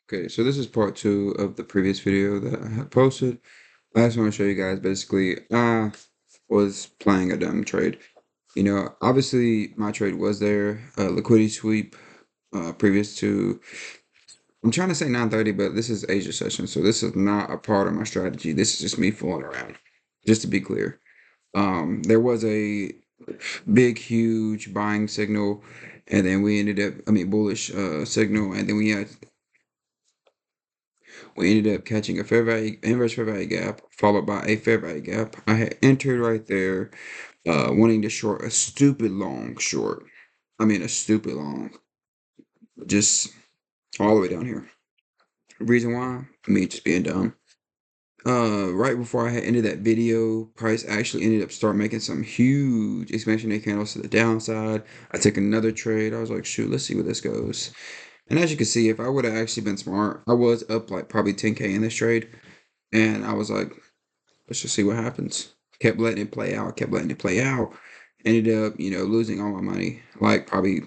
Okay, so this is part two of the previous video that I had posted. I just want to show you guys basically, I was playing a dumb trade. Obviously my trade was there, liquidity sweep, previous to, I'm trying to say 9:30, but this is Asia session, so this is not a part of my strategy. This is just me fooling around, just to be clear. There was a big, huge buying signal, and then we ended up, bullish signal, and then we ended up catching a fair value, inverse fair value gap, followed by a fair value gap. I had entered right there, wanting to short a stupid long short. A stupid long, just all the way down here. Reason why? Me just being dumb. Right before I had ended that video, price actually ended up start making some huge expansionary candles to the downside. I took another trade. I was like, shoot, let's see where this goes. And as you can see, if I would have actually been smart, I was up like probably 10K in this trade. And I was like, let's just see what happens. Kept letting it play out, kept letting it play out. Ended up, losing all my money. Like probably,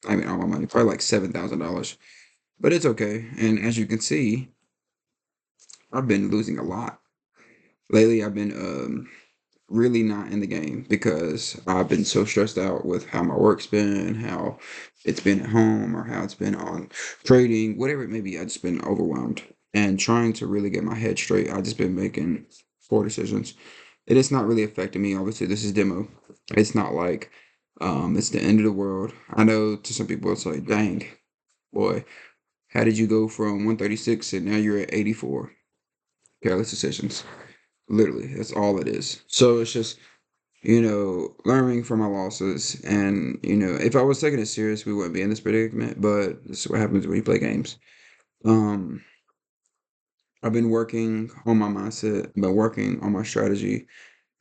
all my money, probably like $7,000. But it's okay. And as you can see, I've been losing a lot. Lately, I've been really not in the game because I've been so stressed out with how my work's been, how it's been at home, or how it's been on trading, whatever it may be. I've just been overwhelmed and trying to really get my head straight. I've just been making poor decisions. It is not really affecting me. Obviously, this is demo. It's not like it's the end of the world. I know to some people it's like, dang, boy, how did you go from 136 and now you're at 84? Careless decisions. Literally, that's all it is. So it's just learning from my losses. And, if I was taking it serious, we wouldn't be in this predicament, but this is what happens when you play games. Um, I've been working on my mindset, been working on my strategy,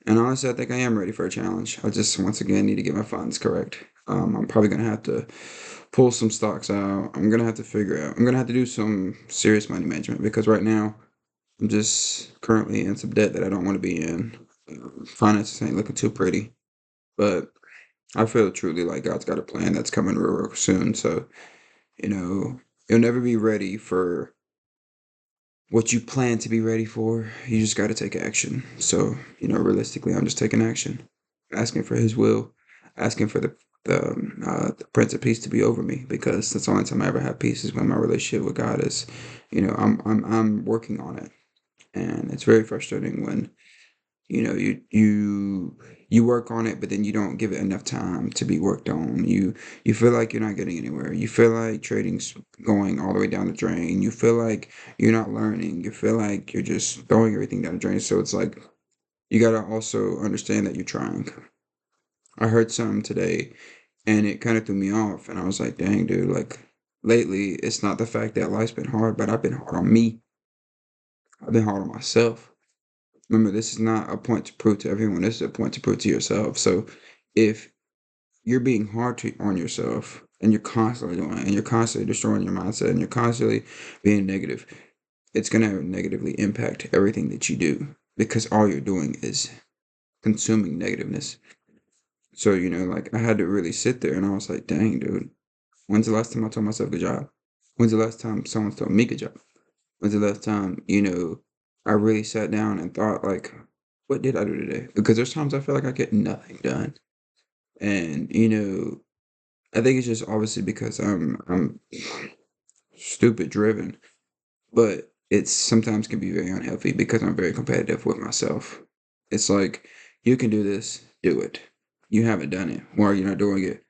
and honestly, I think I am ready for a challenge. I just, once again, need to get my funds correct. I'm probably going to have to pull some stocks out. I'm going to have to do some serious money management because right now, I'm just currently in some debt that I don't want to be in. Finances ain't looking too pretty, but I feel truly like God's got a plan that's coming real soon. So, you know, you'll never be ready for what you plan to be ready for. You just got to take action. So, realistically, I'm just taking action, asking for His will, asking for the Prince of Peace to be over me because that's the only time I ever have peace is when my relationship with God is, I'm working on it, and it's very frustrating when you work on it but then you don't give it enough time to be worked on. You feel like you're not getting anywhere. You feel like trading's going all the way down the drain. You feel like you're not learning. You feel like you're just throwing everything down the drain. So it's like you got to also understand that you're trying. I heard something today and it kind of threw me off and I was like, dang dude, like lately it's not the fact that life's been hard, but I've been hard on me. I've been hard on myself. Remember, this is not a point to prove to everyone. This is a point to prove to yourself. So, if you're being hard on yourself and you're constantly doing it and you're constantly destroying your mindset and you're constantly being negative, it's going to negatively impact everything that you do because all you're doing is consuming negativeness. So, like I had to really sit there and I was like, dang, dude, when's the last time I told myself good job? When's the last time someone's told me good job? When's the last time, I really sat down and thought, like, what did I do today? Because there's times I feel like I get nothing done. And, I think it's just obviously because I'm stupid driven, but it's sometimes can be very unhealthy because I'm very competitive with myself. It's like, you can do this, do it. You haven't done it. Why are you not doing it?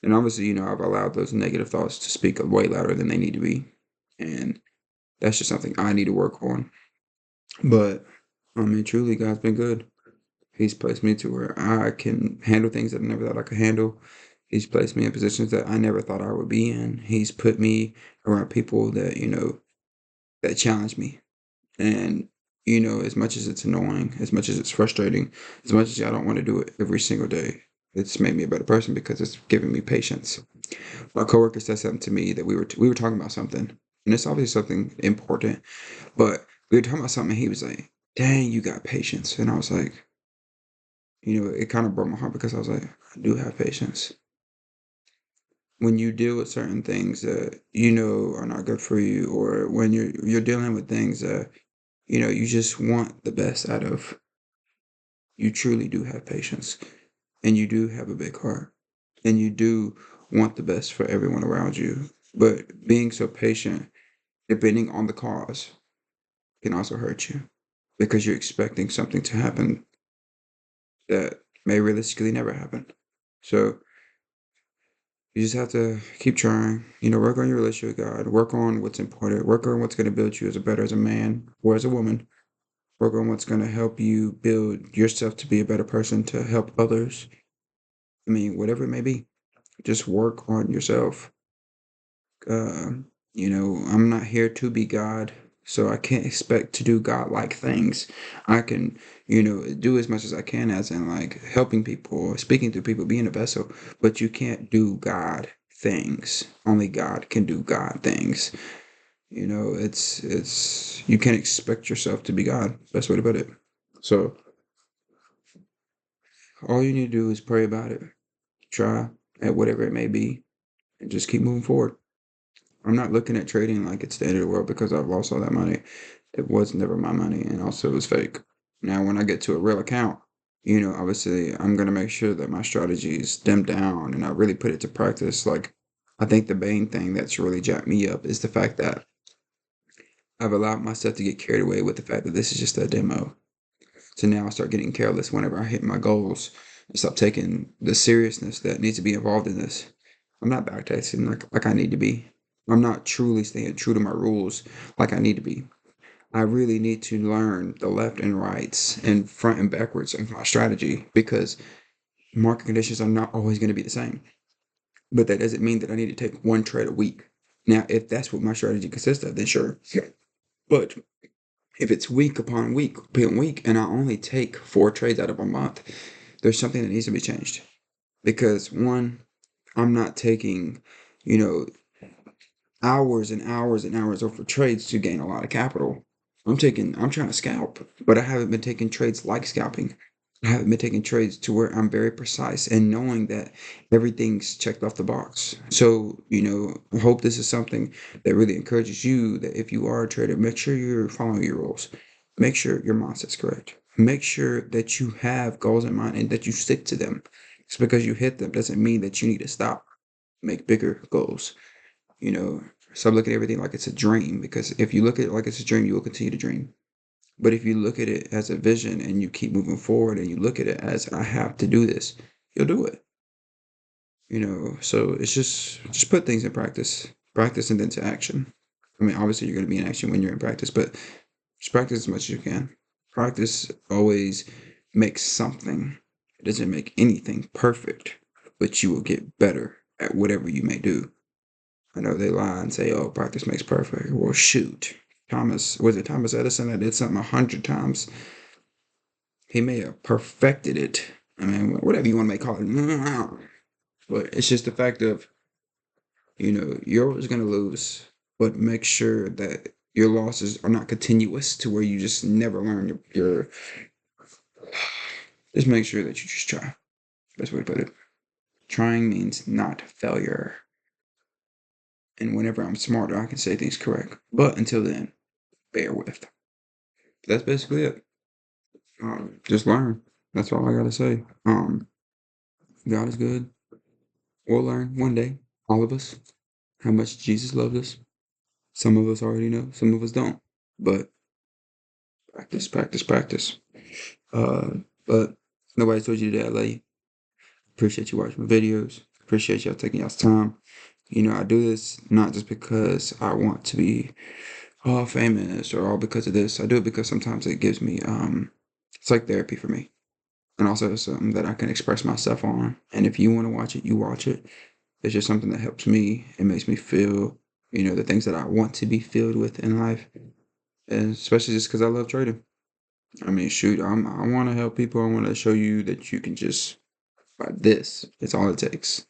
And obviously, I've allowed those negative thoughts to speak way louder than they need to be. And that's just something I need to work on. But truly, God's been good. He's placed me to where I can handle things that I never thought I could handle. He's placed me in positions that I never thought I would be in. He's put me around people that, that challenge me. And, as much as it's annoying, as much as it's frustrating, as much as I don't want to do it every single day, it's made me a better person because it's given me patience. My coworker said something to me that we were talking about something, and it's obviously something important, but we were talking about something. And he was like, "Dang, you got patience," and I was like, it kind of broke my heart because I was like, I do have patience, when you deal with certain things that you know are not good for you, or when you're dealing with things that you just want the best out of, you truly do have patience, and you do have a big heart, and you do want the best for everyone around you. But being so patient, depending on the cause, can also hurt you because you're expecting something to happen that may realistically never happen. So you just have to keep trying, work on your relationship with God, work on what's important, work on what's going to build you as a man or as a woman, work on what's going to help you build yourself to be a better person to help others. I mean, whatever it may be, just work on yourself. I'm not here to be God, so I can't expect to do God-like things. I can, do as much as I can, as in like helping people or speaking to people, being a vessel, but you can't do God things. Only God can do God things. It's you can't expect yourself to be God. Best way to put it. So all you need to do is pray about it, try at whatever it may be, and just keep moving forward. I'm not looking at trading like it's the end of the world because I've lost all that money. It was never my money, and also it was fake. Now, when I get to a real account, obviously I'm gonna make sure that my strategy is dimmed down and I really put it to practice. Like, I think the main thing that's really jacked me up is the fact that I've allowed myself to get carried away with the fact that this is just a demo. So now I start getting careless whenever I hit my goals and stop taking the seriousness that needs to be involved in this. I'm not backtesting like I need to be. I'm not truly staying true to my rules like I need to be. I really need to learn the left and rights and front and backwards of my strategy because market conditions are not always going to be the same. But that doesn't mean that I need to take one trade a week. Now, if that's what my strategy consists of, then sure. But if it's week upon week, and I only take 4 trades out of a month, there's something that needs to be changed. Because one, I'm not taking, you know, hours and hours and hours over trades to gain a lot of capital. I'm trying to scalp, but I haven't been taking trades like scalping. I haven't been taking trades to where I'm very precise and knowing that everything's checked off the box. So, I hope this is something that really encourages you that if you are a trader, make sure you're following your rules. Make sure your mindset's correct. Make sure that you have goals in mind and that you stick to them. Just because you hit them doesn't mean that you need to stop. Make bigger goals. You know, Stop looking at everything like it's a dream, because if you look at it like it's a dream, you will continue to dream. But if you look at it as a vision and you keep moving forward and you look at it as I have to do this, you'll do it. So it's just put things in practice. Practice and then to action. I mean, obviously you're going to be in action when you're in practice, but just practice as much as you can. Practice always makes something. It doesn't make anything perfect, but you will get better at whatever you may do. I know they lie and say, "Oh, practice makes perfect." Well, shoot, Thomas Edison that did something 100 times? He may have perfected it. I mean, whatever you want to make call it, but it's just the fact of you're always gonna lose, but make sure that your losses are not continuous to where you just never learn your. Just make sure that you just try. Best way to put it. Trying means not failure. And whenever I'm smarter, I can say things correct. But until then, bear with. That's basically it. Just learn. That's all I gotta say. God is good. We'll learn one day, all of us, how much Jesus loved us. Some of us already know, some of us don't. But practice, practice, practice. But nobody told you that I love you. Appreciate you watching my videos. Appreciate y'all taking y'all's time. I do this not just because I want to be all famous or all because of this. I do it because sometimes it gives me it's like therapy for me. And also it's something that I can express myself on. And if you want to watch it, you watch it. It's just something that helps me. It makes me feel, the things that I want to be filled with in life. And especially just because I love trading. I mean, shoot, I want to help people. I want to show you that you can just buy this. It's all it takes.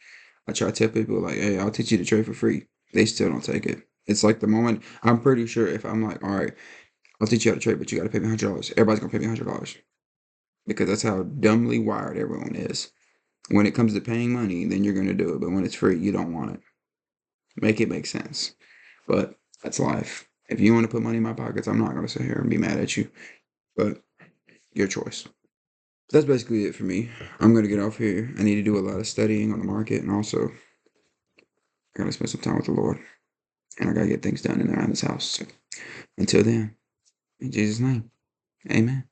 I try to tell people like, hey, I'll teach you to trade for free. They still don't take it. It's like the moment I'm pretty sure if I'm like, all right, I'll teach you how to trade, but you got to pay me $100. Everybody's gonna pay me $100 because that's how dumbly wired everyone is. When it comes to paying money, then you're gonna do it. But when it's free, you don't want it. Make it make sense. But that's life. If you want to put money in my pockets, I'm not gonna sit here and be mad at you. But your choice. That's basically it for me. I'm gonna get off here. I need to do a lot of studying on the market, and also I gotta spend some time with the Lord, and I gotta get things done in around this house. So until then, in Jesus' name, Amen.